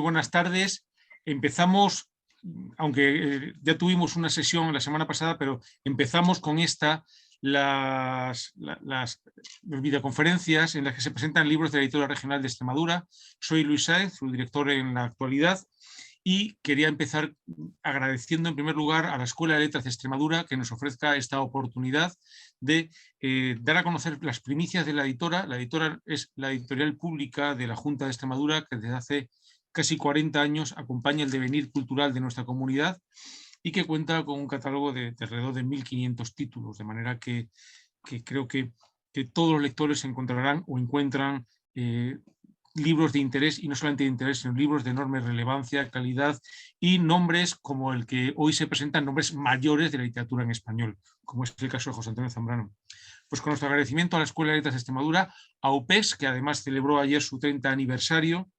buenas tardes. Empezamos, aunque ya tuvimos una sesión la semana pasada, pero empezamos con las videoconferencias en las que se presentan libros de la Editorial Regional de Extremadura. Soy Luis Sáez, su director en la actualidad, y quería empezar agradeciendo en primer lugar a la Escuela de Letras de Extremadura que nos ofrezca esta oportunidad de dar a conocer las primicias de la editora. La editora es la editorial pública de la Junta de Extremadura, que desde hace casi 40 años acompaña el devenir cultural de nuestra comunidad y que cuenta con un catálogo de alrededor de 1.500 títulos, de manera que creo que todos los lectores encontrarán o encuentran libros de interés, y no solamente de interés, sino libros de enorme relevancia, calidad y nombres como el que hoy se presentan, nombres mayores de la literatura en español, como es el caso de José Antonio Zambrano. Pues con nuestro agradecimiento a la Escuela de Letras de Extremadura, a UPEX, que además celebró ayer su 30 aniversario,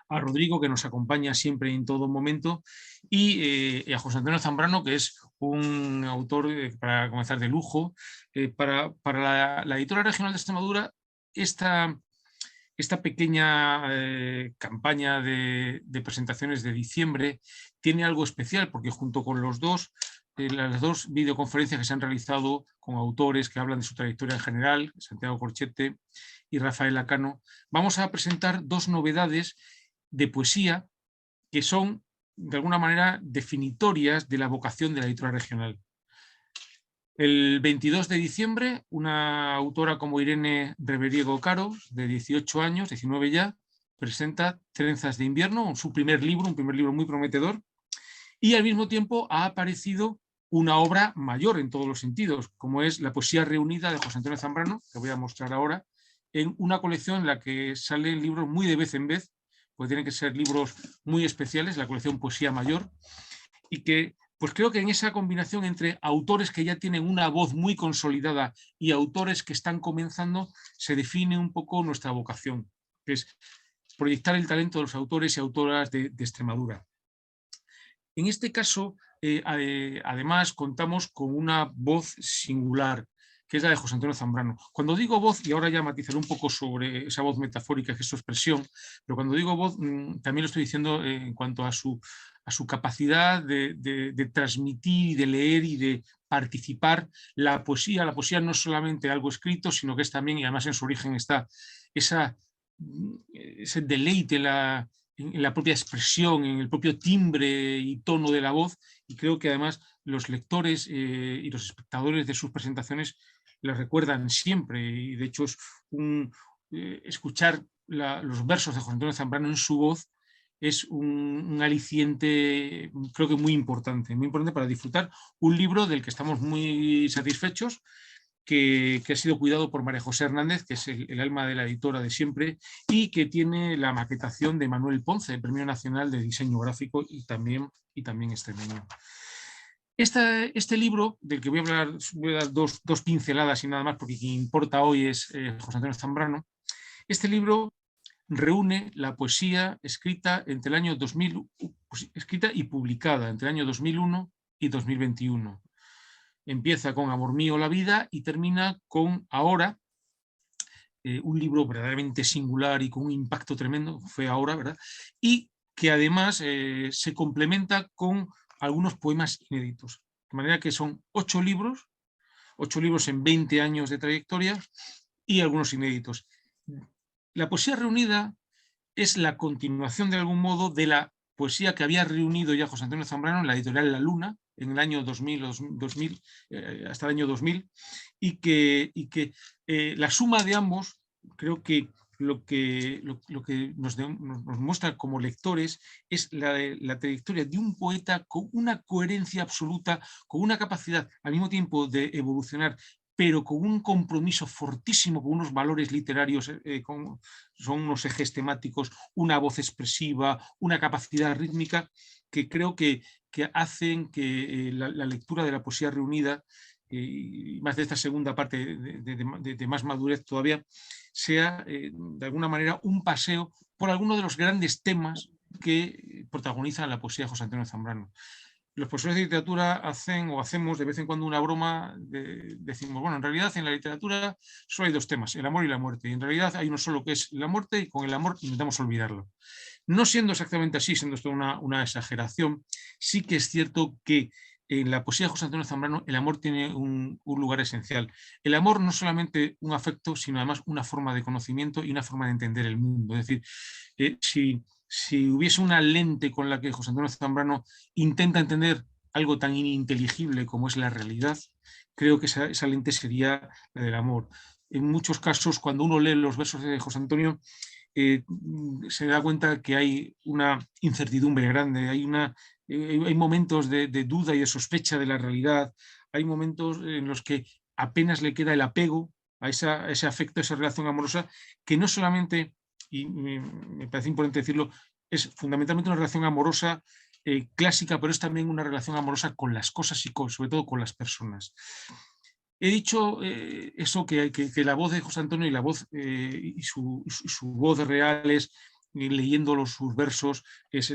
a Rodrigo, que nos acompaña siempre en todo momento, y a José Antonio Zambrano, que es un autor, para comenzar, de lujo. Para la Editorial Regional de Extremadura, esta pequeña campaña de presentaciones de diciembre tiene algo especial, porque junto con las dos videoconferencias que se han realizado con autores que hablan de su trayectoria en general, Santiago Corchete y Rafael Lacano, vamos a presentar dos novedades de poesía que son de alguna manera definitorias de la vocación de la editorial regional. El 22 de diciembre, una autora como Irene Reveriego Caro, de 18 años, 19 ya, presenta Trenzas de invierno, un primer libro muy prometedor, y al mismo tiempo ha aparecido una obra mayor en todos los sentidos, como es La poesía reunida de José Antonio Zambrano, que voy a mostrar ahora, en una colección en la que salen libros muy de vez en vez, pues tienen que ser libros muy especiales, la colección Poesía Mayor, y que pues creo que en esa combinación entre autores que ya tienen una voz muy consolidada y autores que están comenzando, se define un poco nuestra vocación, que es proyectar el talento de los autores y autoras de Extremadura. En este caso, además, contamos con una voz singular, que es la de José Antonio Zambrano. Cuando digo voz, y ahora ya matizaré un poco sobre esa voz metafórica que es su expresión, pero cuando digo voz, también lo estoy diciendo en cuanto a su capacidad de transmitir y de leer y de participar la poesía. La poesía no es solamente algo escrito, sino que es también, y además en su origen está ese deleite en la propia expresión, en el propio timbre y tono de la voz, y creo que además los lectores y los espectadores de sus presentaciones las recuerdan siempre, y de hecho es escuchar los versos de José Antonio Zambrano en su voz es un aliciente, creo que muy importante para disfrutar un libro del que estamos muy satisfechos, que ha sido cuidado por María José Hernández, que es el alma de la editora de siempre, y que tiene la maquetación de Manuel Ponce, el Premio Nacional de Diseño Gráfico y también extremeño. Este libro, del que voy a dar dos pinceladas y nada más, porque quien importa hoy es José Antonio Zambrano. Este libro reúne la poesía escrita entre el año 2000, escrita y publicada entre el año 2001 y 2021. Empieza con Amor mío, la vida, y termina con Ahora, un libro verdaderamente singular y con un impacto tremendo, fue Ahora, ¿verdad? Y que además se complementa con algunos poemas inéditos. De manera que son 8 libros en 20 años de trayectoria y algunos inéditos. La poesía reunida es la continuación de algún modo de la poesía que había reunido ya José Antonio Zambrano en la editorial La Luna en el año 2000, hasta el año 2000, y que la suma de ambos, creo que lo que nos muestra como lectores es la trayectoria de un poeta con una coherencia absoluta, con una capacidad al mismo tiempo de evolucionar, pero con un compromiso fortísimo con unos valores literarios, son unos ejes temáticos, una voz expresiva, una capacidad rítmica que creo que hacen que la lectura de la poesía reunida, y más de esta segunda parte de más madurez todavía, sea de alguna manera un paseo por algunos de los grandes temas que protagonizan la poesía de José Antonio Zambrano. Los profesores de literatura hacemos de vez en cuando una broma, decimos, bueno, en realidad en la literatura solo hay 2 temas, el amor y la muerte, y en realidad hay uno solo, que es la muerte, y con el amor intentamos olvidarlo. No siendo exactamente así, siendo esto una exageración, sí que es cierto que en la poesía de José Antonio Zambrano el amor tiene un lugar esencial. El amor no solamente un afecto, sino además una forma de conocimiento y una forma de entender el mundo. Es decir, si hubiese una lente con la que José Antonio Zambrano intenta entender algo tan ininteligible como es la realidad, creo que esa lente sería la del amor. En muchos casos, cuando uno lee los versos de José Antonio, se da cuenta que hay una incertidumbre grande, hay momentos de duda y de sospecha de la realidad, hay momentos en los que apenas le queda el apego a ese afecto, a esa relación amorosa, que no solamente, y me parece importante decirlo, es fundamentalmente una relación amorosa clásica, pero es también una relación amorosa con las cosas y sobre todo con las personas. He dicho eso, que la voz de José Antonio y la voz y su voz real es leyendo sus versos, es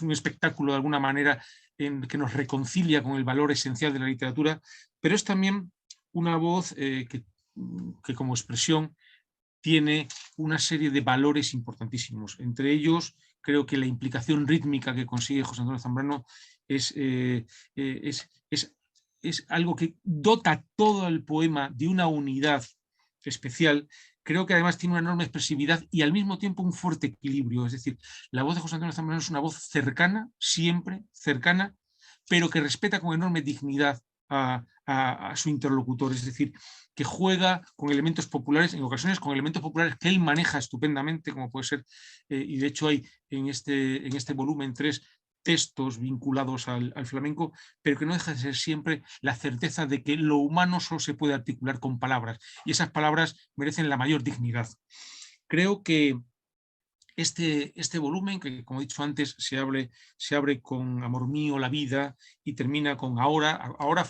un espectáculo de alguna manera que nos reconcilia con el valor esencial de la literatura, pero es también una voz que como expresión tiene una serie de valores importantísimos. Entre ellos, creo que la implicación rítmica que consigue José Antonio Zambrano es, es algo que dota todo el poema de una unidad especial. Creo que además tiene una enorme expresividad y al mismo tiempo un fuerte equilibrio. Es decir, la voz de José Antonio Zambrano es una voz cercana, siempre cercana, pero que respeta con enorme dignidad a su interlocutor. Es decir, que juega con elementos populares, en ocasiones con elementos populares que él maneja estupendamente, como puede ser, y de hecho hay en este volumen 3 textos vinculados al flamenco, pero que no deja de ser siempre la certeza de que lo humano solo se puede articular con palabras, y esas palabras merecen la mayor dignidad. Creo que este volumen, que como he dicho antes, se abre con Amor mío, la vida, y termina con Ahora. Ahora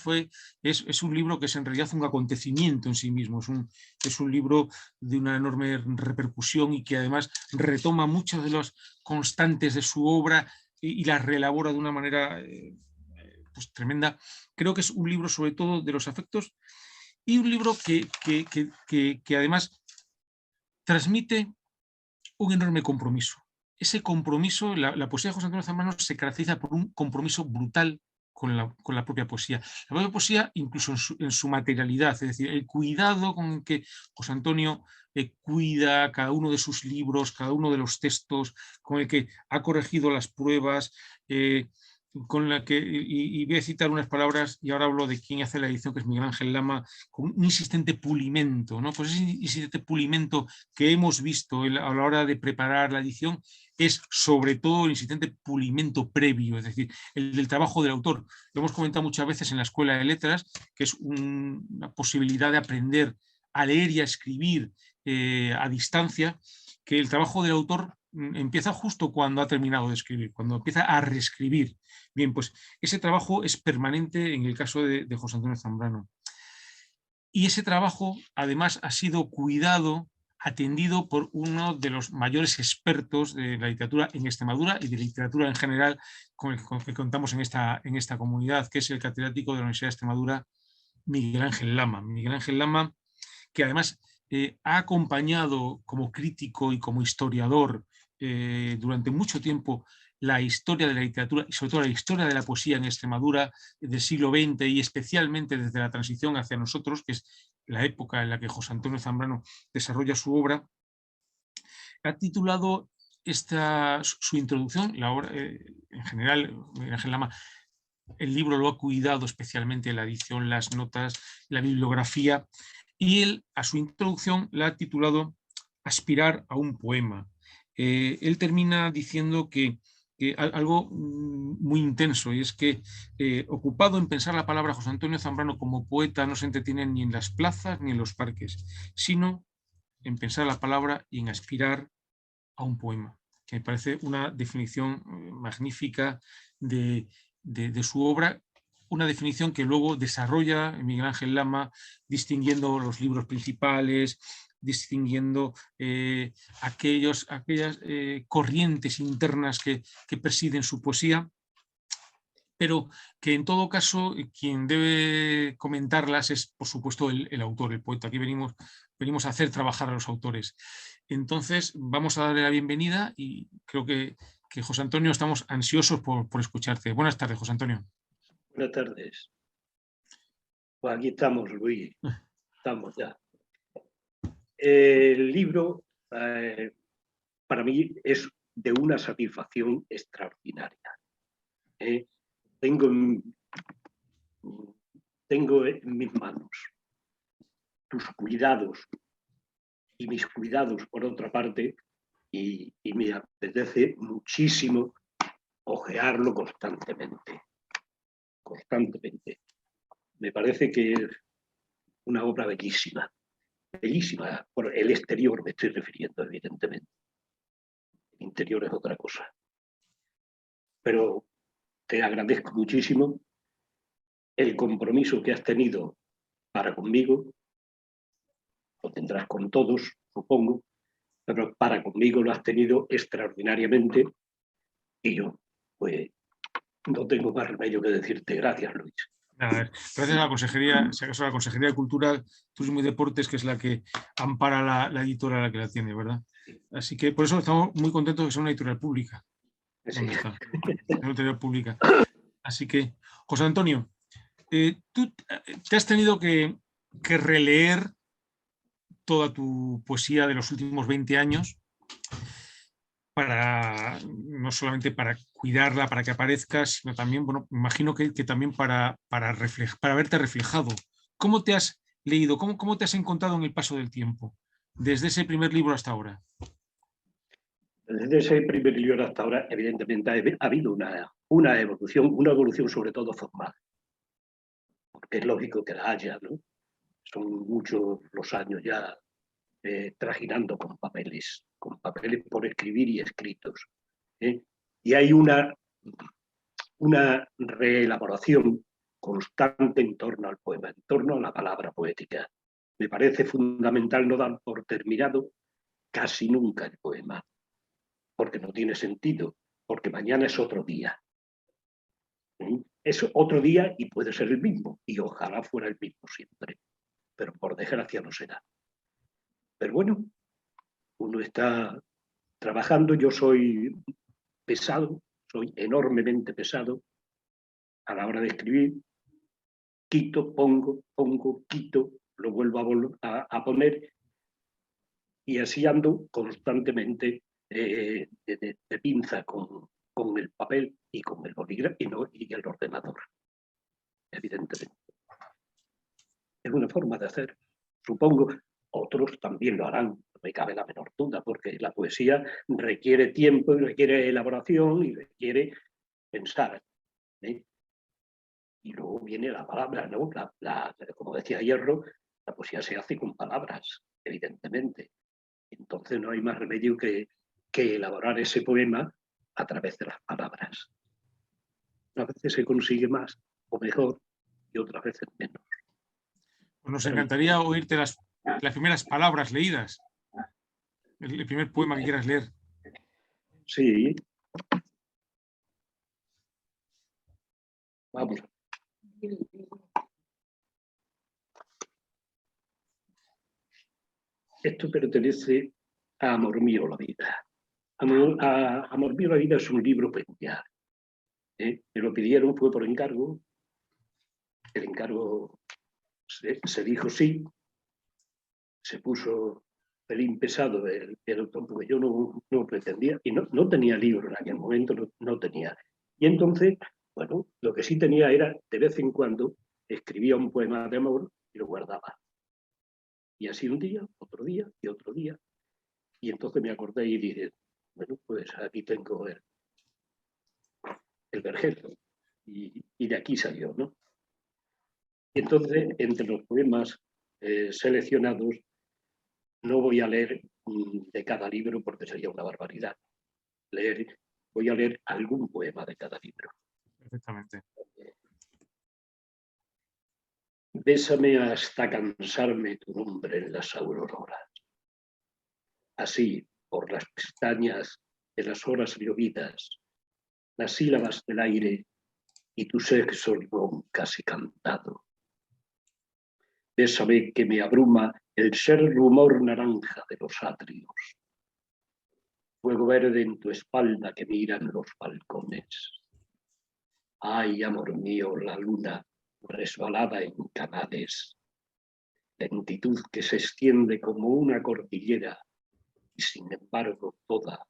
es un libro que es en realidad un acontecimiento en sí mismo, es un libro de una enorme repercusión y que además retoma muchas de las constantes de su obra y las reelabora de una manera pues, tremenda. Creo que es un libro sobre todo de los afectos y un libro que además transmite un enorme compromiso. Ese compromiso, la poesía de José Antonio Zambrano se caracteriza por un compromiso brutal con la propia poesía. La propia poesía, incluso en su materialidad, es decir, el cuidado con que José Antonio cuida cada uno de sus libros, cada uno de los textos, con el que ha corregido las pruebas, con la que, y voy a citar unas palabras, y ahora hablo de quien hace la edición, que es Miguel Ángel Lama, con un insistente pulimento, ¿no? Pues ese insistente pulimento que hemos visto a la hora de preparar la edición es sobre todo el insistente pulimento previo, es decir, el del trabajo del autor. Lo hemos comentado muchas veces en la Escuela de Letras, que es una posibilidad de aprender a leer y a escribir a distancia, que el trabajo del autor empieza justo cuando ha terminado de escribir, cuando empieza a reescribir. Bien, pues ese trabajo es permanente en el caso de José Antonio Zambrano. Y ese trabajo, además, ha sido cuidado, atendido por uno de los mayores expertos de la literatura en Extremadura y de literatura en general con el que contamos en esta comunidad, que es el catedrático de la Universidad de Extremadura, Miguel Ángel Lama. Miguel Ángel Lama, que además ha acompañado como crítico y como historiador durante mucho tiempo la historia de la literatura y sobre todo la historia de la poesía en Extremadura del siglo XX y especialmente desde la transición hacia nosotros, que es la época en la que José Antonio Zambrano desarrolla su obra, ha titulado su introducción, la obra, en general, Miguel Ángel Lama, el libro lo ha cuidado especialmente la edición, las notas, la bibliografía, y él a su introducción la ha titulado Aspirar a un poema. Él termina diciendo que algo muy intenso, y es que ocupado en pensar la palabra, José Antonio Zambrano como poeta no se entretiene ni en las plazas ni en los parques, sino en pensar la palabra y en aspirar a un poema, que me parece una definición magnífica de su obra, una definición que luego desarrolla Miguel Ángel Lama, distinguiendo los libros principales, distinguiendo aquellas corrientes internas que presiden su poesía, pero que en todo caso quien debe comentarlas es, por supuesto, el autor, el poeta. Aquí venimos venimos a hacer trabajar a los autores. Entonces, vamos a darle la bienvenida y creo que José Antonio, estamos ansiosos por escucharte. Buenas tardes, José Antonio. Buenas tardes. Pues aquí estamos, Luis. Estamos ya. El libro, para mí, es de una satisfacción extraordinaria. Tengo en mis manos tus cuidados y mis cuidados, por otra parte, y me apetece muchísimo hojearlo constantemente. Me parece que es una obra bellísima. Bellísima, por el exterior me estoy refiriendo, evidentemente. El interior es otra cosa. Pero te agradezco muchísimo el compromiso que has tenido para conmigo. Lo tendrás con todos, supongo, pero para conmigo lo has tenido extraordinariamente. Y yo, pues, no tengo más remedio que decirte gracias, Luis. Gracias a la Consejería, si acaso a la Consejería de Cultura, Turismo y Deportes, que es la que ampara la editora a la que la tiene, ¿verdad? Así que por eso estamos muy contentos de que sea una editorial pública. Sí. ¿Dónde está? Una editorial pública. Así que, José Antonio, tú te has tenido que releer toda tu poesía de los últimos 20 años para, no solamente para cuidarla, para que aparezca, sino también, bueno, imagino que también para verte reflejado. ¿Cómo te has leído? ¿Cómo te has encontrado en el paso del tiempo? Desde ese primer libro hasta ahora. Desde ese primer libro hasta ahora, evidentemente, ha habido una evolución sobre todo formal. Porque es lógico que la haya, ¿no? Son muchos los años ya trajinando con papeles por escribir y escritos. Y hay una reelaboración constante en torno al poema, en torno a la palabra poética. Me parece fundamental no dar por terminado casi nunca el poema, porque no tiene sentido, porque mañana es otro día. Es otro día y puede ser el mismo, y ojalá fuera el mismo siempre, pero por desgracia no será. Pero bueno, uno está trabajando, yo soy pesado, soy enormemente pesado a la hora de escribir, quito, pongo, quito, lo vuelvo a poner, y así ando constantemente de pinza con el papel y con el bolígrafo y el ordenador, evidentemente. Es una forma de hacer. Supongo otros también lo harán, no me cabe la menor duda, porque la poesía requiere tiempo y requiere elaboración y requiere pensar. Y luego viene la palabra, ¿no? Como decía Hierro, la poesía se hace con palabras, evidentemente. Entonces no hay más remedio que elaborar ese poema a través de las palabras. A veces se consigue más o mejor y otras veces menos. Pues nos encantaría oírte las primeras palabras leídas, el primer poema que quieras leer. Sí. Vamos. Esto pertenece a Amor mío la vida. Amor mío la vida es un libro peculiar. Me lo pidieron, fue por encargo. El encargo se dijo sí. Se puso pelín pesado el autor, porque yo no pretendía, y no tenía libro en aquel momento, no tenía. Y entonces, bueno, lo que sí tenía era, de vez en cuando, escribía un poema de amor y lo guardaba. Y así un día, otro día y otro día. Y entonces me acordé y dije, bueno, pues aquí tengo el vergel. Y de aquí salió, ¿no? Y entonces, entre los poemas seleccionados, no voy a leer de cada libro porque sería una barbaridad. Voy a leer algún poema de cada libro. Perfectamente. Bésame hasta cansarme tu nombre en las auroras. Así, por las pestañas de las horas llovidas, las sílabas del aire y tu sexo limón casi cantado. Bésame que me abruma el ser rumor naranja de los atrios, fuego verde en tu espalda que miran los balcones. Ay, amor mío, la luna resbalada en canales, lentitud que se extiende como una cordillera y sin embargo toda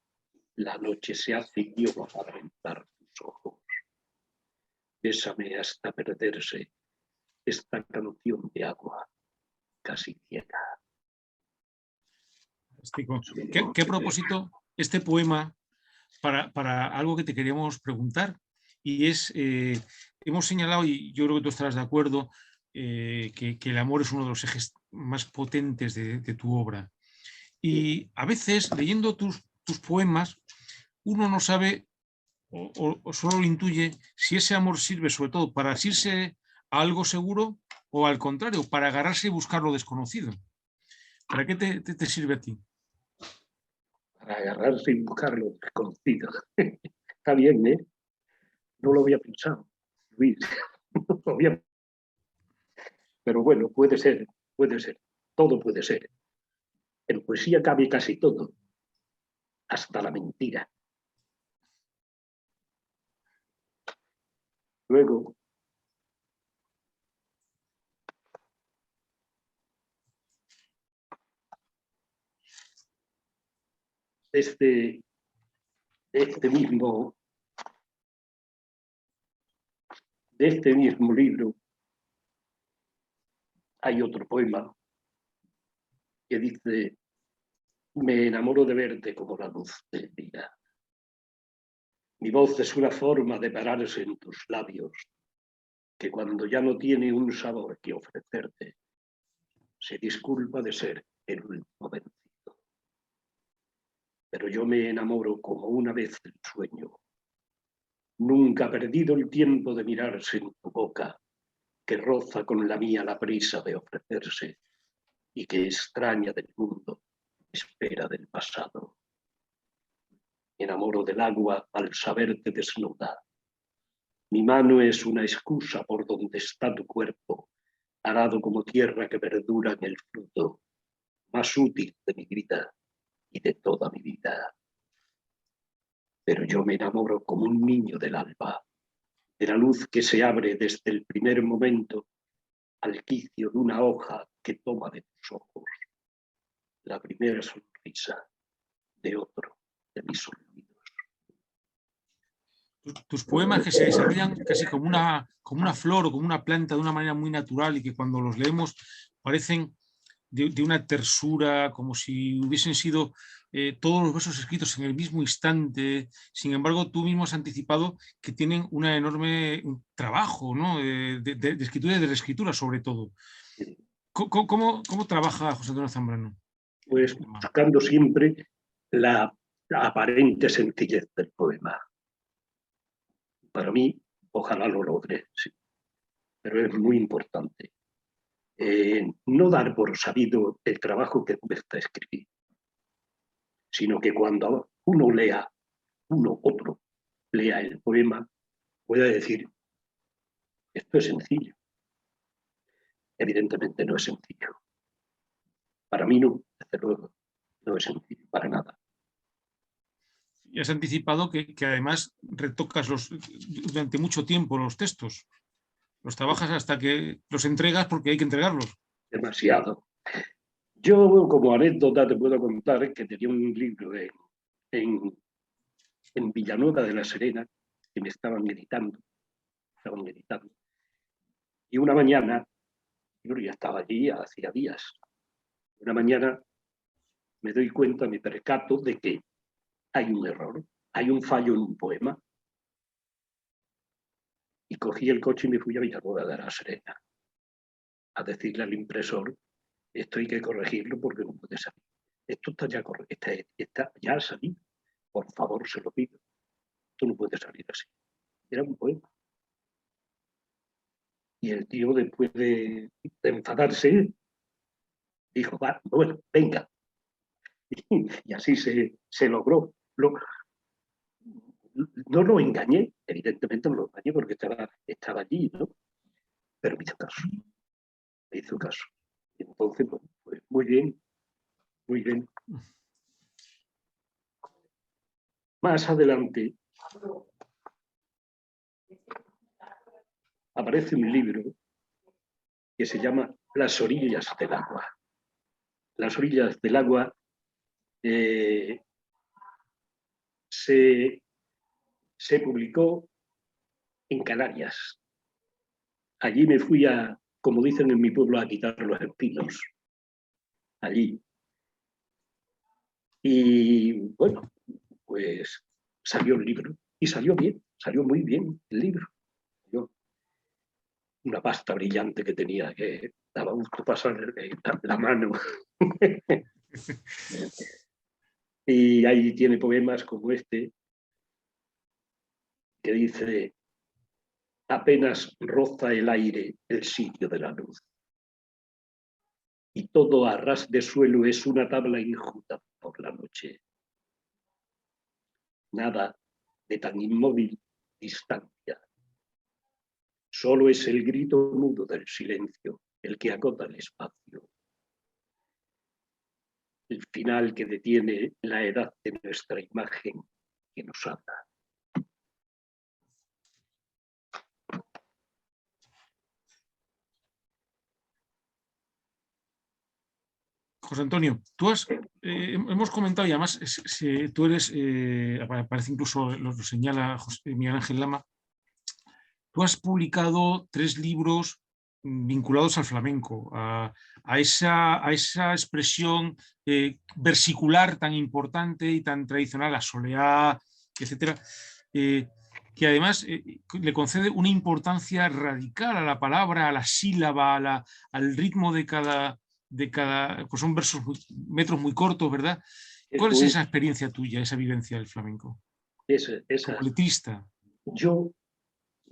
la noche se hace idioma para aventar tus ojos. Bésame hasta perderse esta canción de agua casi ciega. ¿Qué propósito este poema para algo que te queríamos preguntar? Y es, hemos señalado, y yo creo que tú estarás de acuerdo, que el amor es uno de los ejes más potentes de tu obra. Y a veces, leyendo tus poemas, uno no sabe o solo lo intuye si ese amor sirve sobre todo para asirse a algo seguro o al contrario, para agarrarse y buscar lo desconocido. ¿Para qué te sirve a ti? Para agarrarse y buscar lo desconocido. Está bien, ¿eh? No lo había pensado, Luis. No lo había... Pero bueno, puede ser, todo puede ser. En poesía cabe casi todo, hasta la mentira. Luego, de este mismo libro hay otro poema que dice: me enamoro de verte como la luz del día. Mi voz es una forma de pararse en tus labios, que cuando ya no tiene un sabor que ofrecerte, se disculpa de ser el último vencido. Pero yo me enamoro como una vez el sueño. Nunca ha perdido el tiempo de mirarse en tu boca, que roza con la mía la prisa de ofrecerse y que extraña del mundo, espera del pasado. Me enamoro del agua al saberte desnuda. Mi mano es una excusa por donde está tu cuerpo, arado como tierra que perdura en el fruto más útil de mi vida y de toda mi vida. Pero yo me enamoro como un niño del alba, de la luz que se abre desde el primer momento al quicio de una hoja que toma de tus ojos la primera sonrisa de otro de mis olvidos. Tus poemas que se desarrollan casi como una flor o como una planta de una manera muy natural y que cuando los leemos parecen de una tersura, como si hubiesen sido todos los versos escritos en el mismo instante. Sin embargo, tú mismo has anticipado que tienen un enorme trabajo, ¿no? de escritura y de reescritura, sobre todo. ¿Cómo trabaja José Antonio Zambrano? Pues buscando siempre la aparente sencillez del poema. Para mí, ojalá lo logre, sí, pero es muy importante. No dar por sabido el trabajo que cuesta escribir, sino que cuando otro lea el poema, pueda decir: esto es sencillo. Evidentemente no es sencillo. Para mí no, desde luego, no es sencillo, para nada. Y has anticipado que además retocas durante mucho tiempo los textos. Los trabajas hasta que los entregas porque hay que entregarlos. Demasiado. Yo, como anécdota, te puedo contar que tenía un libro en Villanueva de la Serena que me estaban editando. Y una mañana, yo ya estaba allí hacía días, una mañana me doy cuenta, me percato de que hay un error, hay un fallo en un poema. Y cogí el coche y me fui a Villanueva de la Serena a decirle al impresor: esto hay que corregirlo porque no puede salir. Esto está ya está ya salido. Por favor, se lo pido. Esto no puede salir así. Era un poema. Y el tío, después de enfadarse, dijo: va, bueno, venga. Y así se logró. No lo engañé, evidentemente no lo engañé porque estaba allí, ¿no? Pero me hizo caso. Entonces, pues muy bien, muy bien. Más adelante aparece un libro que se llama Las orillas del agua. Las orillas del agua se publicó en Canarias. Allí me fui como dicen en mi pueblo, a quitar los espinos. Allí. Y bueno, pues salió el libro. Y salió bien, salió muy bien el libro. Una pasta brillante que tenía, que daba gusto pasar la mano. Y ahí tiene poemas como este, que dice: apenas roza el aire el sitio de la luz, y todo a ras de suelo es una tabla enjuta por la noche. Nada de tan inmóvil distancia. Solo es el grito mudo del silencio el que agota el espacio. El final que detiene la edad de nuestra imagen que nos habla. José Antonio, hemos comentado, y además tú eres, parece incluso lo señala Miguel Ángel Lama, tú has publicado 3 libros vinculados al flamenco, a esa expresión versicular tan importante y tan tradicional, la soleá, etcétera, que además le concede una importancia radical a la palabra, a la sílaba, al ritmo de cada, pues son metros muy cortos, ¿verdad? ¿Cuál es esa experiencia tuya, esa vivencia del flamenco? Como letrista.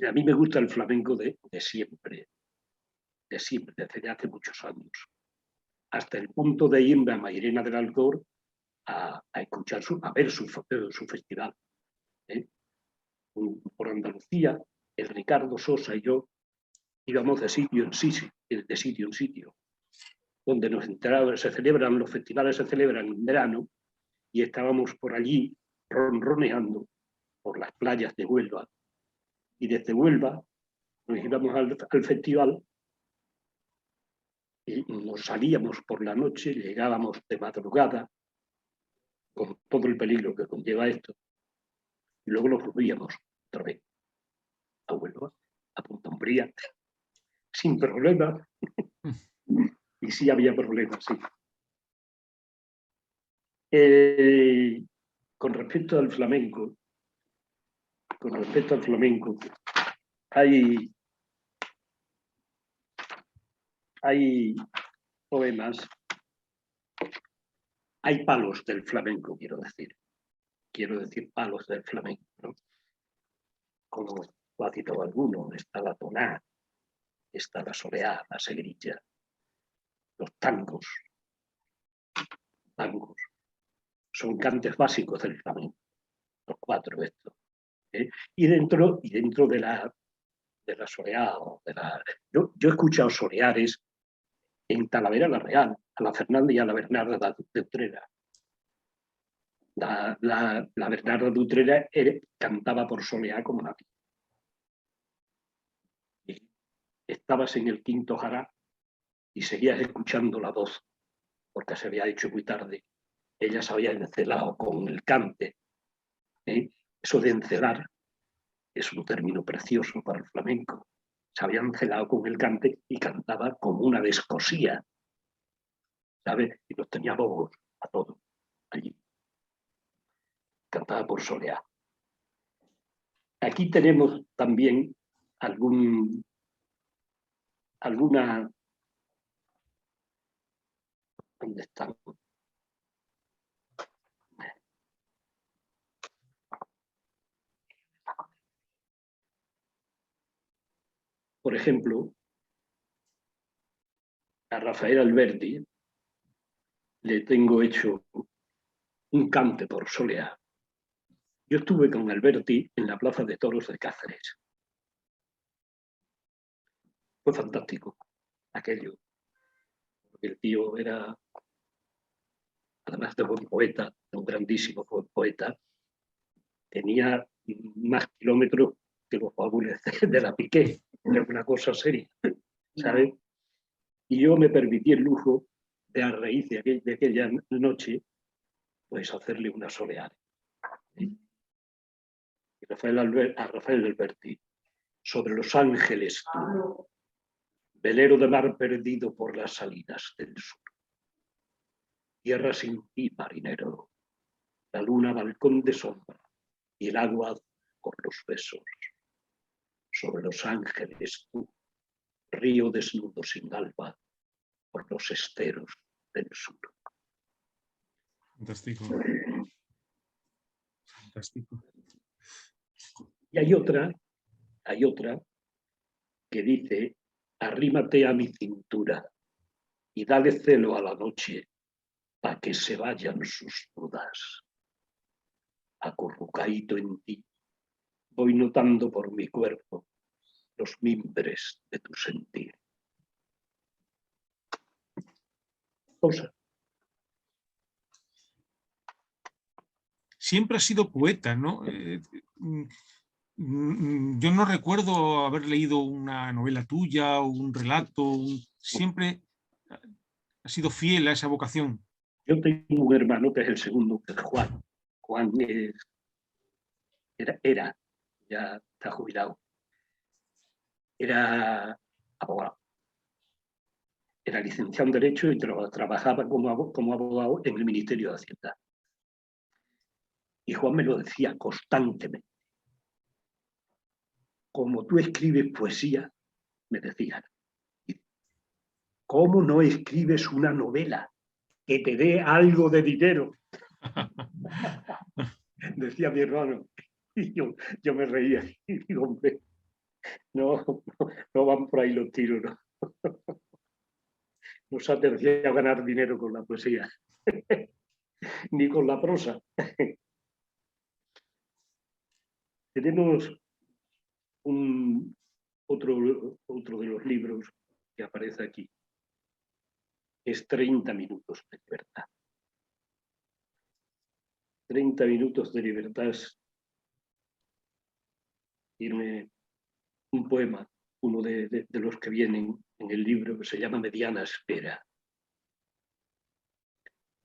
A mí me gusta el flamenco de siempre, desde hace muchos años, hasta el punto de irme a Mairena del Alcor a escuchar, a ver su festival. Por Andalucía, el Ricardo Sosa y yo íbamos de sitio en sitio, donde nos enterábamos, los festivales se celebran en verano, y estábamos por allí ronroneando por las playas de Huelva. Y desde Huelva nos íbamos al festival y nos salíamos por la noche, llegábamos de madrugada, con todo el peligro que conlleva esto, y luego nos volvíamos otra vez a Huelva, a Punta Umbría, sin problema. Y sí había problemas, sí. Con respecto al flamenco, hay poemas, hay palos del flamenco, quiero decir palos del flamenco, ¿no? Como lo ha citado alguno, está la toná, está la soleá, la segrilla, los tangos, son cantes básicos del flamenco, los 4 estos. Y dentro de la soleá, yo he escuchado soleares en Talavera la Real, a la Fernanda y a la Bernarda de Utrera. La Bernarda de Utrera cantaba por soleá como nadie. Y estabas en el quinto jará y seguías escuchando la voz, porque se había hecho muy tarde. Ella se había encelado con el cante. Eso de encelar es un término precioso para el flamenco. Se había encelado con el cante y cantaba como una descosía, ¿sabes? Y los tenía bobos a todos allí. Cantaba por soleá. Aquí tenemos también alguna... ¿Dónde están? Por ejemplo, a Rafael Alberti le tengo hecho un cante por soleá. Yo estuve con Alberti en la Plaza de Toros de Cáceres. Fue fantástico aquello, El tío era, además de buen poeta, un grandísimo poeta, tenía más kilómetros que los baúles de la Piqué. Era una cosa seria, ¿sabes? Y yo me permití el lujo de, a raíz de aquella noche, pues hacerle una soleada. ¿Sí? Y a Rafael Alberti, sobre los ángeles tú, velero de mar perdido por las salinas del sur. Tierra sin ti, marinero, la luna balcón de sombra y el agua por los besos. Sobre los ángeles tú, río desnudo sin alba por los esteros del sur. Fantástico. Fantástico. Y hay otra que dice, arrímate a mi cintura y dale celo a la noche para que se vayan sus dudas. Acurrucaíto en ti, voy notando por mi cuerpo los mimbres de tu sentir. Cosa. Siempre has sido poeta, ¿no? Yo no recuerdo haber leído una novela tuya o un relato. Siempre has sido fiel a esa vocación. Yo tengo un hermano que es el segundo, que es Juan. Juan era, ya está jubilado, era abogado. Era licenciado en Derecho y trabajaba como abogado en el Ministerio de Hacienda. Y Juan me lo decía constantemente. Como tú escribes poesía, me decía, ¿cómo no escribes una novela que te dé algo de dinero? Decía mi hermano. Y yo me reía y digo, hombre, no van por ahí los tiros, ¿no? No se atercia a ganar dinero con la poesía, ni con la prosa. Tenemos otro de los libros que aparece aquí. Es 30 minutos de libertad. 30 minutos de libertad. Tiene un poema, uno de los que vienen en el libro, que se llama Mediana Espera.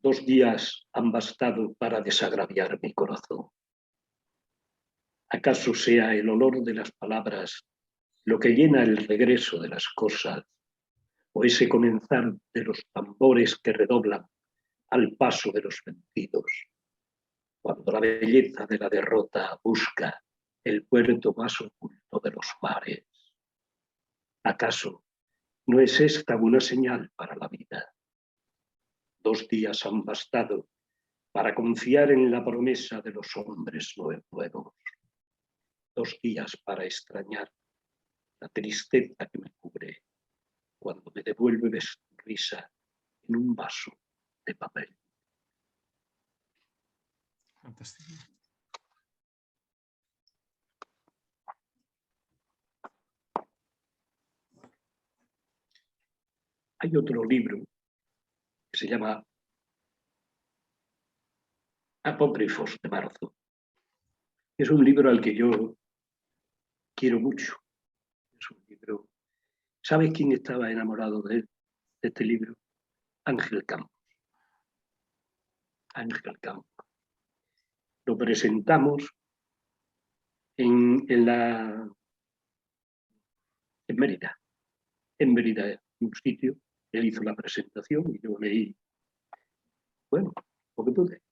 2 días han bastado para desagraviar mi corazón. ¿Acaso sea el olor de las palabras lo que llena el regreso de las cosas, o ese comenzar de los tambores que redoblan al paso de los vencidos, cuando la belleza de la derrota busca el puerto más oculto de los mares? ¿Acaso no es esta una señal para la vida? 2 días han bastado para confiar en la promesa de los hombres nuevos. 2 días para extrañar la tristeza que me cubre cuando me devuelve de sonrisa en un vaso de papel. Fantástico. Hay otro libro que se llama Apócrifos de marzo. Es un libro al que yo quiero mucho. Es un libro. ¿Sabes quién estaba enamorado de este libro? Ángel Campos. Ángel Campos. Lo presentamos en Mérida. En Mérida, un sitio. Él hizo la presentación y yo leí, bueno, lo que pude.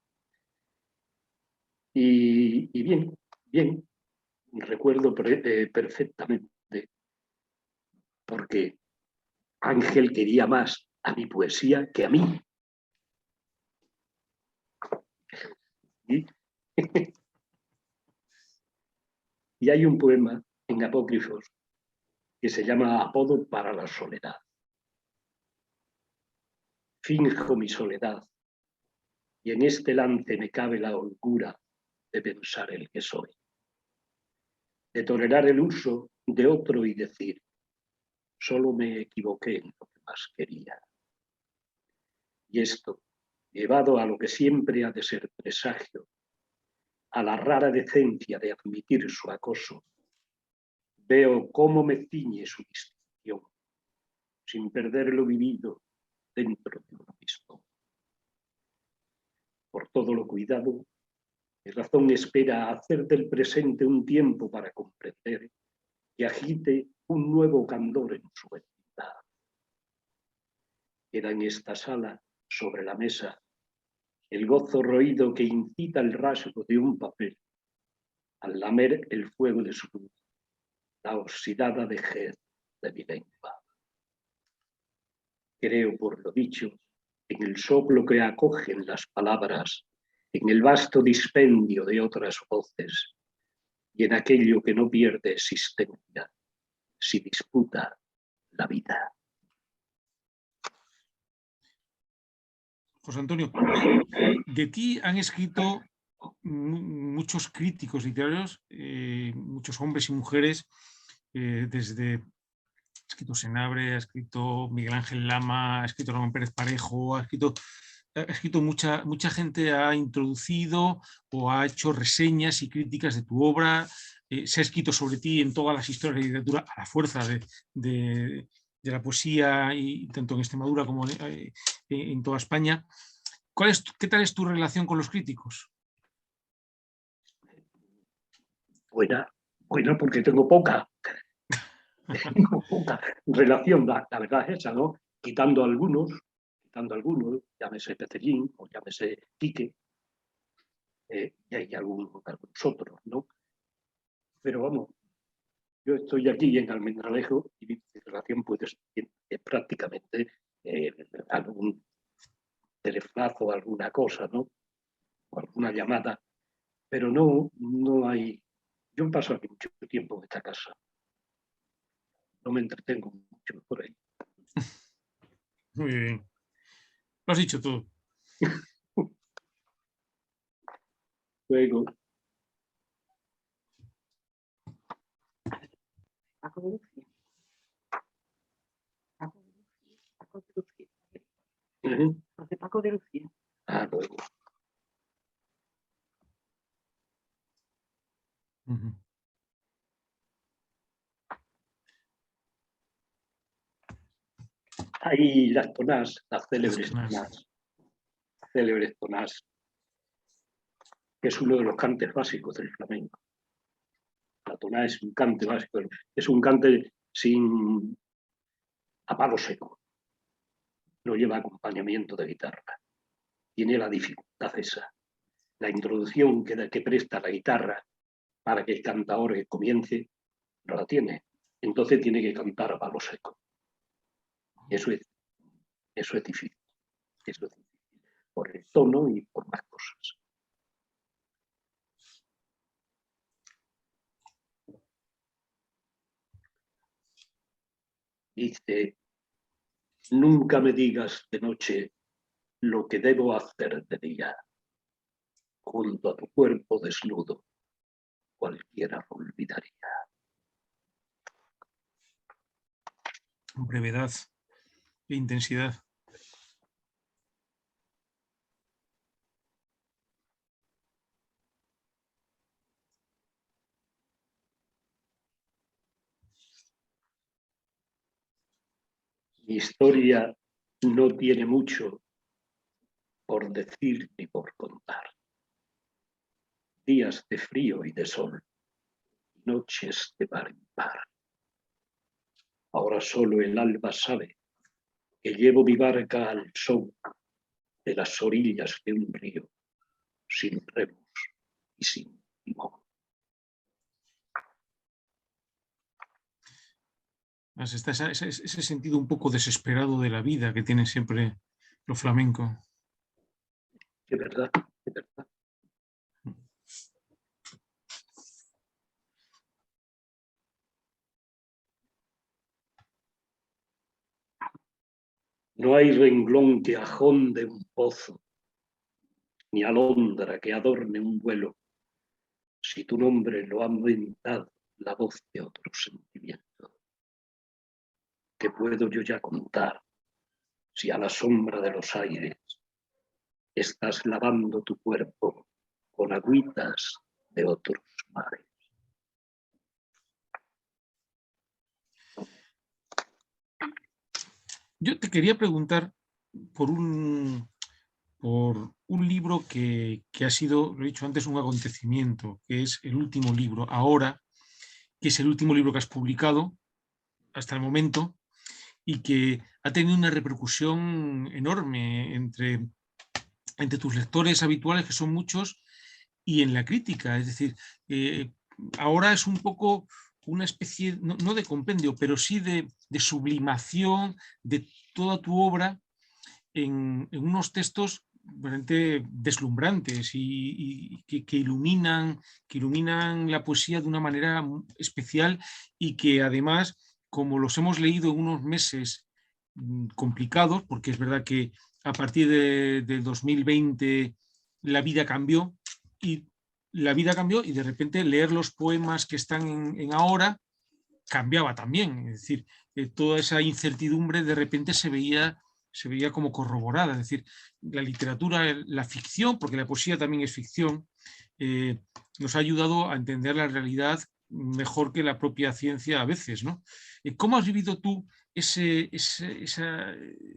Y bien, recuerdo perfectamente, porque Ángel quería más a mi poesía que a mí. Y hay un poema en Apócrifos que se llama Apodo para la soledad. Finjo mi soledad y en este lance me cabe la holgura de pensar el que soy, de tolerar el uso de otro y decir, solo me equivoqué en lo que más quería. Y esto, llevado a lo que siempre ha de ser presagio, a la rara decencia de admitir su acoso, veo cómo me ciñe su distinción, sin perder lo vivido dentro de uno mismo. Por todo lo cuidado, mi razón espera hacer del presente un tiempo para comprender que agite un nuevo candor en su entidad. Queda en esta sala, sobre la mesa, el gozo roído que incita el rasgo de un papel, al lamer el fuego de su luz, la oxidada vejez de mi lengua. Creo, por lo dicho, en el soplo que acogen las palabras, en el vasto dispendio de otras voces y en aquello que no pierde existencia si disputa la vida. José Antonio, de ti han escrito muchos críticos literarios, muchos hombres y mujeres, desde ha escrito Senabre, ha escrito Miguel Ángel Lama, ha escrito Ramón Pérez Parejo, ha escrito mucha gente, ha introducido o ha hecho reseñas y críticas de tu obra, se ha escrito sobre ti en todas las historias de literatura a la fuerza de la poesía, y tanto en Extremadura como en toda España. ¿Qué tal es tu relación con los críticos? Buena porque tengo poca. Tengo poca relación, la verdad es esa, ¿no? Quitando algunos, llámese Pecelín o llámese Quique, y hay algunos otros, ¿no? Pero vamos, yo estoy aquí en Almendralejo y mi relación puede ser prácticamente algún telefonazo, alguna cosa, ¿no? O alguna llamada, pero no hay. Yo paso aquí mucho tiempo en esta casa. No me entretengo mucho por ahí. Muy bien. Lo has dicho tú. Luego. Paco de Lucía. José Paco de Lucía. Luego. Hay las tonás, las célebres tonás, que es uno de los cantes básicos del flamenco. La toná es un cante básico, es un cante a palo seco. No lleva acompañamiento de guitarra. Tiene la dificultad esa. La introducción que presta la guitarra para que el cantador comience, no la tiene. Entonces tiene que cantar a palo seco. Eso es difícil. Eso es difícil. Por el tono y por más cosas. Dice: nunca me digas de noche lo que debo hacer de día. Junto a tu cuerpo desnudo, cualquiera lo olvidaría. Brevedad e intensidad. Mi historia no tiene mucho por decir ni por contar. Días de frío y de sol, noches de par en par. Ahora solo el alba sabe que llevo mi barca al son de las orillas de un río, sin remos y sin timón. Está ese sentido un poco desesperado de la vida que tiene siempre lo flamenco. De verdad, de verdad. No hay renglón que ajonde un pozo, ni alondra que adorne un vuelo, si tu nombre lo ha inventado la voz de otro sentimiento. ¿Qué puedo yo ya contar si a la sombra de los aires estás lavando tu cuerpo con agüitas de otros mares. Yo te quería preguntar por un libro que ha sido, lo he dicho antes, un acontecimiento, que es el último libro, Ahora, que es el último libro que has publicado hasta el momento y que ha tenido una repercusión enorme entre tus lectores habituales, que son muchos, y en la crítica. Es decir, ahora es un poco una especie, no de compendio, pero sí de sublimación de toda tu obra en unos textos realmente deslumbrantes y que iluminan la poesía de una manera especial y que además, como los hemos leído en unos meses complicados, porque es verdad que a partir del 2020 la vida cambió y de repente leer los poemas que están en Ahora cambiaba también. Es decir, toda esa incertidumbre de repente se veía como corroborada. Es decir, la literatura, la ficción, porque la poesía también es ficción, nos ha ayudado a entender la realidad mejor que la propia ciencia a veces, ¿no? ¿Cómo has vivido tú esa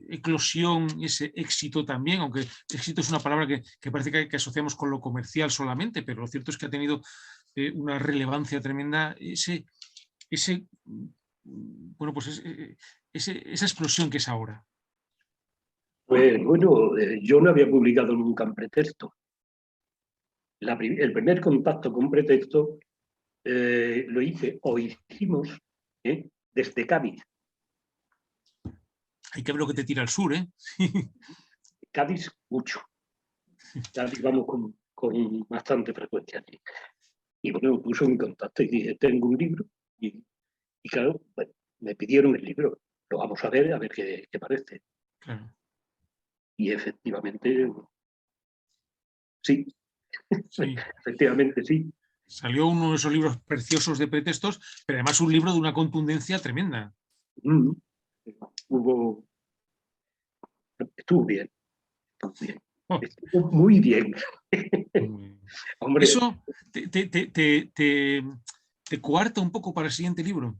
eclosión, ese éxito también? Aunque éxito es una palabra que parece que asociamos con lo comercial solamente, pero lo cierto es que ha tenido una relevancia tremenda bueno, pues esa explosión que es Ahora. Pues bueno, yo no había publicado nunca en Pretexto. El primer contacto con Pretexto lo hice o hicimos desde Cádiz. Hay que ver lo que te tira al sur, ¿eh? Cádiz, mucho. Cádiz vamos con bastante frecuencia allí. Y bueno, me puso en contacto y dije, tengo un libro. Y claro, bueno, me pidieron el libro. Lo vamos a ver qué parece. Claro. Y efectivamente, sí. Sí. Efectivamente, sí. Salió uno de esos libros preciosos de pretextos, pero además un libro de una contundencia tremenda. Estuvo bien. Estuvo bien. Oh. Estuvo muy bien. Hombre, ¿Eso te coarta un poco para el siguiente libro?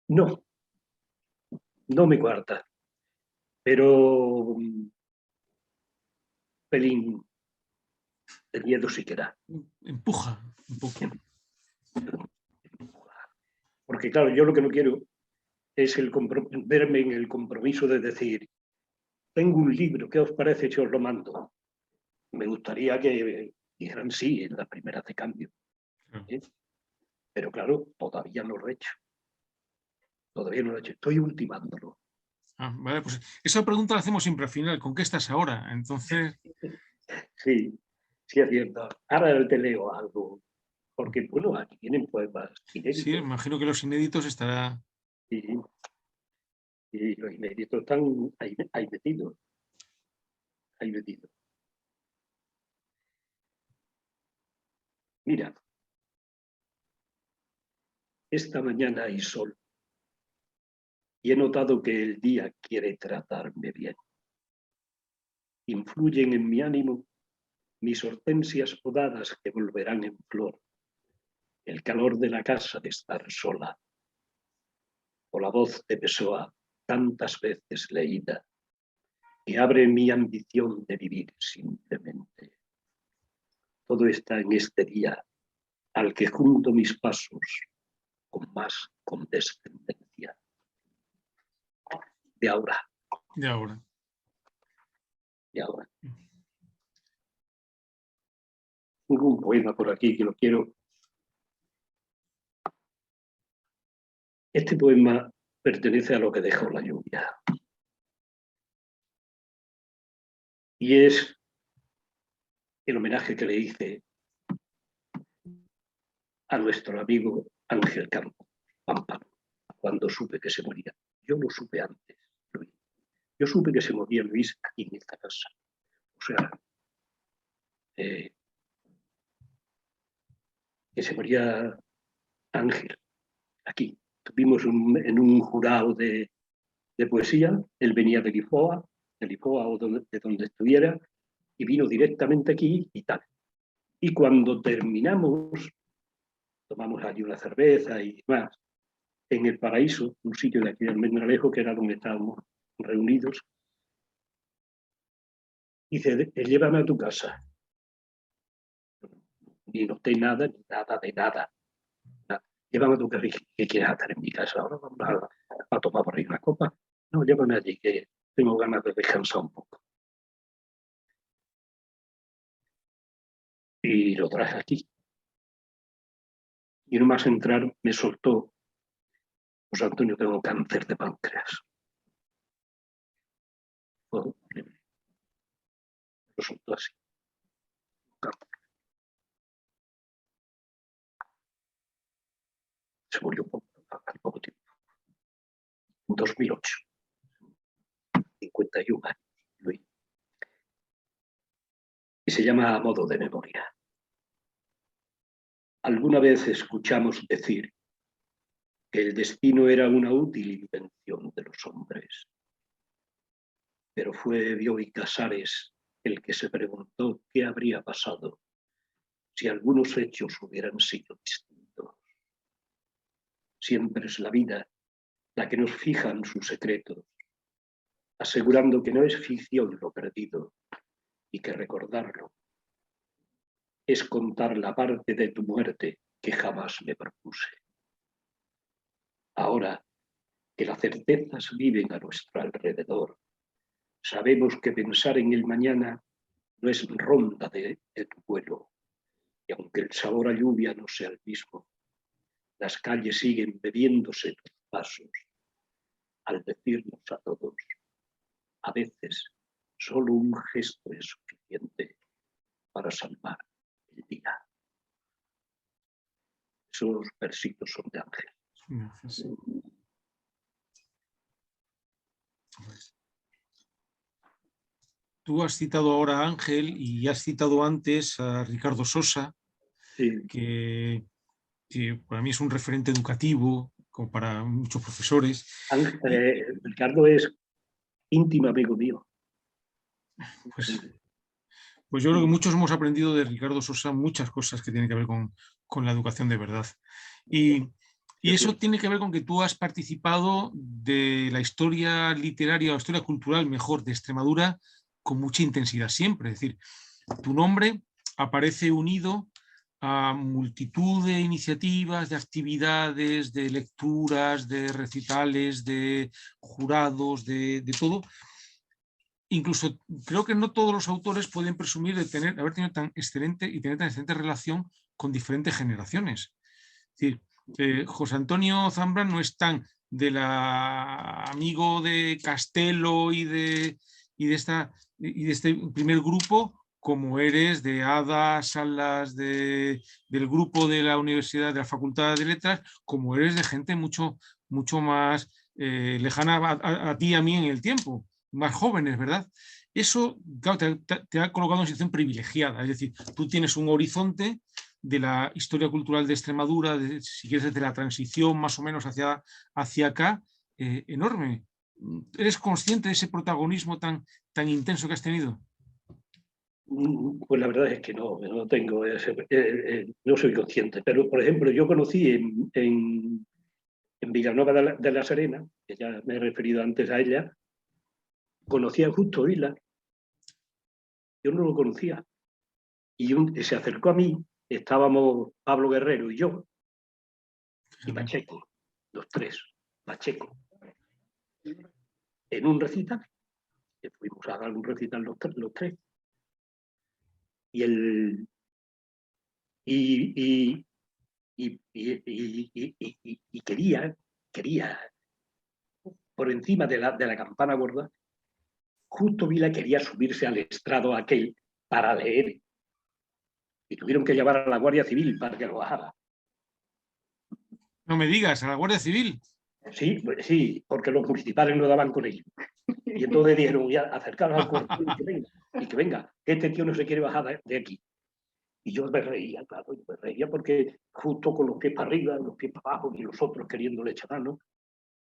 no me cuarta, pero pelín de miedo sí que da. Empuja un poco. Porque claro, yo lo que no quiero es verme en el compromiso de decir, tengo un libro, ¿qué os parece si os lo mando? Me gustaría que dijeran sí en la primera de cambio. Pero claro, todavía no lo he hecho. Estoy ultimándolo. Vale, pues esa pregunta la hacemos siempre al final. ¿Con qué estás ahora? Entonces. Sí, es cierto. Ahora te leo algo. Porque, bueno, aquí vienen poemas inéditos. Sí, imagino que los inéditos estará. Y los inéditos están ahí metidos. Mira, esta mañana hay sol y he notado que el día quiere tratarme bien. Influyen en mi ánimo mis hortensias podadas que volverán en flor, el calor de la casa de estar sola, o la voz de Pessoa tantas veces leída, que abre mi ambición de vivir simplemente. Todo está en este día al que junto mis pasos con más condescendencia. De ahora. De ahora. Tengo un poema por aquí que lo quiero. Este poema pertenece a lo que dejó la lluvia. Y es el homenaje que le hice a nuestro amigo Ángel Campo, Pámpano, cuando supe que se moría. Yo lo supe antes, Luis. Yo supe que se moría Luis aquí en esta casa. O sea, que se moría Ángel aquí. Estuvimos en un jurado de poesía. Él venía de Lisboa o de donde estuviera, y vino directamente aquí y tal. Y cuando terminamos, tomamos allí una cerveza y demás, en el Paraíso, un sitio de aquí del Almendralejo, que era donde estábamos reunidos, dice, llévame a tu casa. Ni noté nada, ni nada de nada. Llévame a tu casa. ¿Qué quieres hacer en mi casa? Ahora vamos a tomar por ahí una copa. No, llévame allí, que tengo ganas de descansar un poco. Y lo traje aquí. Y nomás entrar me soltó, pues Antonio, tengo cáncer de páncreas. Lo soltó así. Se murió al poco tiempo. En 2008. 51 años, Luis. Y se llama A modo de memoria. Alguna vez escuchamos decir que el destino era una útil invención de los hombres. Pero fue Bioy Casares el que se preguntó qué habría pasado si algunos hechos hubieran sido distintos. Siempre es la vida la que nos fija en sus secretos, asegurando que no es ficción lo perdido y que recordarlo es contar la parte de tu muerte que jamás me propuse. Ahora que las certezas viven a nuestro alrededor, sabemos que pensar en el mañana no es ronda de tu vuelo, y aunque el sabor a lluvia no sea el mismo, las calles siguen bebiéndose tus pasos al decirnos a todos, a veces solo un gesto es suficiente para salvar el día. Esos versitos son de Ángel. Sí. Tú has citado ahora a Ángel y has citado antes a Ricardo Sosa, Sí. que para mí es un referente educativo, como para muchos profesores. Ricardo es íntimo amigo mío. Pues yo creo que muchos hemos aprendido de Ricardo Sosa muchas cosas que tienen que ver con la educación de verdad. Y eso tiene que ver con que tú has participado de la historia literaria o la historia cultural, mejor, de Extremadura con mucha intensidad siempre. Es decir, tu nombre aparece unido a multitud de iniciativas, de actividades, de lecturas, de recitales, de jurados, de todo. Incluso creo que no todos los autores pueden presumir de haber tenido tan excelente y tener tan excelente relación con diferentes generaciones. Es decir, José Antonio Zambrano no es tan amigo de Castelo y de este primer grupo como eres de Ada Salas del grupo de la Universidad de la Facultad de Letras, como eres de gente mucho más lejana a ti y a mí en el tiempo, más jóvenes, ¿verdad? Eso, claro, te ha colocado en una situación privilegiada, es decir, tú tienes un horizonte de la historia cultural de Extremadura, si quieres desde la transición más o menos hacia acá, enorme. ¿Eres consciente de ese protagonismo tan intenso que has tenido? Pues la verdad es que no tengo no soy consciente, pero por ejemplo yo conocí en Villanueva de la Serena, que ya me he referido antes a ella, conocí a Justo Vila, yo no lo conocía, y se acercó a mí, estábamos Pablo Guerrero y yo, y Pacheco, los tres, Pacheco, en un recital, que fuimos a dar un recital los tres, y quería, por encima de la campana gorda, Justo Vila quería subirse al estrado aquel para leer. Y tuvieron que llevar a la Guardia Civil para que lo bajara. No me digas, a la Guardia Civil. Sí, porque los municipales no daban con ellos. Y entonces dijeron, ya, acercaros al cuerpo y que venga, que este tío no se quiere bajar de aquí. Y yo me reía, claro, porque justo con los pies para arriba, los pies para abajo, y los otros queriéndole echar mano.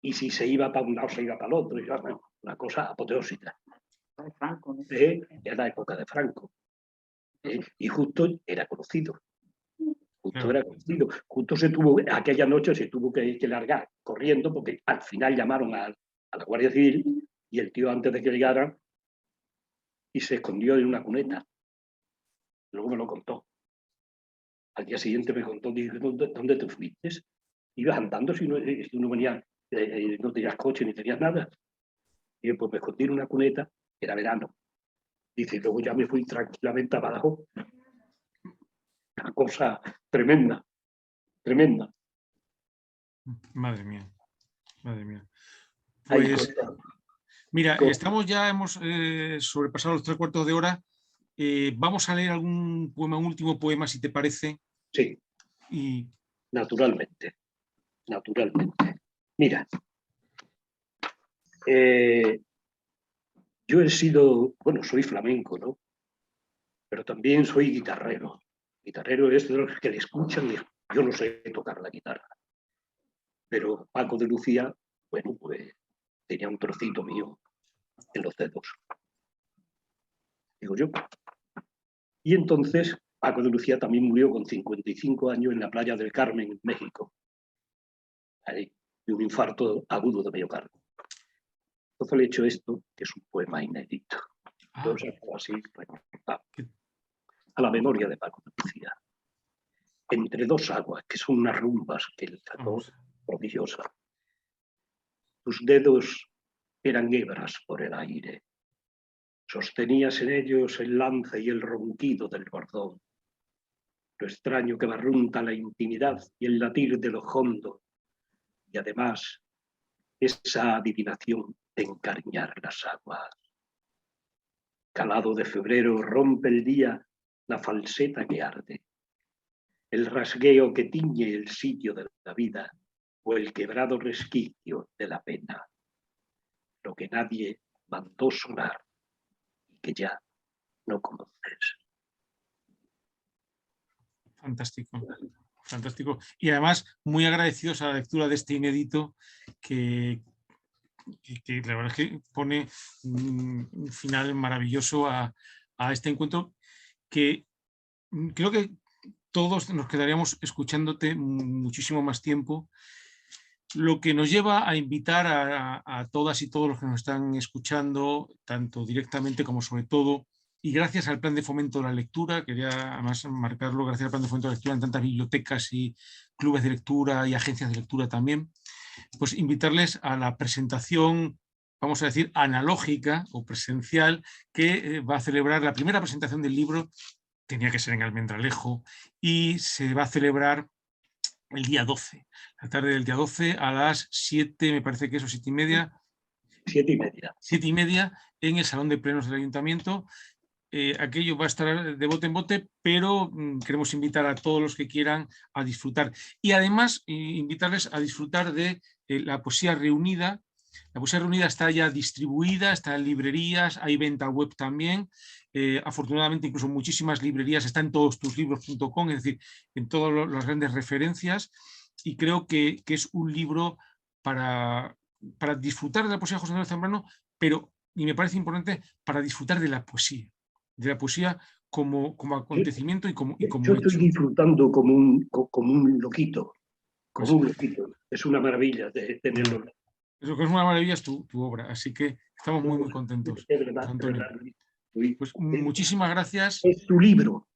Y si se iba para un lado, se iba para el otro. Y una cosa apoteósica. De Franco, ¿no? en la época de Franco. Y justo era conocido. Justo era conocido. Justo aquella noche se tuvo que largar corriendo porque al final llamaron a la Guardia Civil y el tío antes de que llegaran y se escondió en una cuneta. Luego me lo contó. Al día siguiente me contó, dije, ¿dónde te fuiste? Ibas andando si no venía, no tenías coche ni tenías nada. Y pues me escondí en una cuneta, era verano. Dice, luego ya me fui tranquilamente abajo. Una cosa tremenda, tremenda. Madre mía, madre mía. Ahí Pues, mira, hemos sobrepasado los 3/4 de hora. Vamos a leer algún poema, un último poema, si te parece. Sí, y... naturalmente, naturalmente. Mira, yo he sido, bueno, soy flamenco, ¿no? Pero también soy guitarrero. Guitarrero es de los que le escuchan, yo no sé tocar la guitarra. Pero Paco de Lucía, bueno, pues tenía un trocito mío en los dedos. Digo yo. Y entonces Paco de Lucía también murió con 55 años en la playa del Carmen, en México. Ahí, de un infarto agudo de miocardio. Entonces le he hecho esto, que es un poema inédito. Entonces, así, bueno, a la memoria de Paco de Lucía. Entre dos aguas, que son unas rumbas que él sacó prodigiosas. Tus dedos eran hebras por el aire. Sostenías en ellos el lance y el ronquido del bordón. Lo extraño que barrunta la intimidad y el latir de lo hondo. Y además, esa adivinación de encariñar las aguas. Calado de febrero rompe el día la falseta que arde. El rasgueo que tiñe el sitio de la vida o el quebrado resquicio de la pena. Lo que nadie mandó sonar y que ya no conoces. Fantástico, fantástico. Y además, muy agradecidos a la lectura de este inédito que la verdad es que pone un final maravilloso a este encuentro que creo que todos nos quedaríamos escuchándote muchísimo más tiempo, lo que nos lleva a invitar a todas y todos los que nos están escuchando, tanto directamente como sobre todo, y gracias al Plan de Fomento de la Lectura, quería además marcarlo, gracias al Plan de Fomento de la Lectura en tantas bibliotecas y clubes de lectura y agencias de lectura también, pues invitarles a la presentación, vamos a decir, analógica o presencial, que va a celebrar la primera presentación del libro, tenía que ser en Almendralejo, y se va a celebrar el día 12, la tarde del día 12 a las 7, me parece que eso, 7:30. 7:30. 7:30 en el Salón de Plenos del Ayuntamiento. Aquello va a estar de bote en bote, pero queremos invitar a todos los que quieran a disfrutar. Y además invitarles a disfrutar de la poesía reunida. La poesía reunida está ya distribuida, está en librerías, hay venta web también. Afortunadamente, incluso muchísimas librerías, está en todostuslibros.com, es decir, en todas las grandes referencias. Y creo que es un libro para disfrutar de la poesía de José Antonio Zambrano, pero, y me parece importante, para disfrutar de la poesía como acontecimiento y como Yo estoy hecho. disfrutando como un loquito. Pues, como un loquito. Es una maravilla tenerlo. Lo que es una maravilla es tu obra, así que estamos muy, muy contentos. Es verdad, José Antonio. Luis. Pues muchísimas gracias. Es tu libro.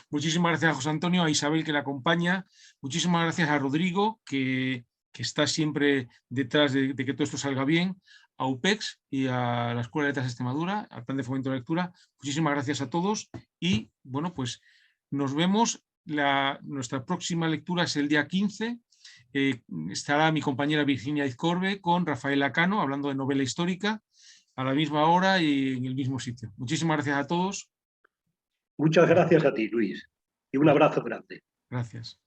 Muchísimas gracias a José Antonio, a Isabel que la acompaña, muchísimas gracias a Rodrigo que está siempre detrás de que todo esto salga bien, a UPEX y a la Escuela de Letras de Extremadura, al Plan de Fomento de la Lectura. Muchísimas gracias a todos y bueno, pues nos vemos. Nuestra próxima lectura es el día 15. Estará mi compañera Virginia Izcorbe con Rafael Acano hablando de novela histórica a la misma hora y en el mismo sitio. Muchísimas gracias a todos. Muchas gracias a ti, Luis. Y un abrazo grande. Gracias.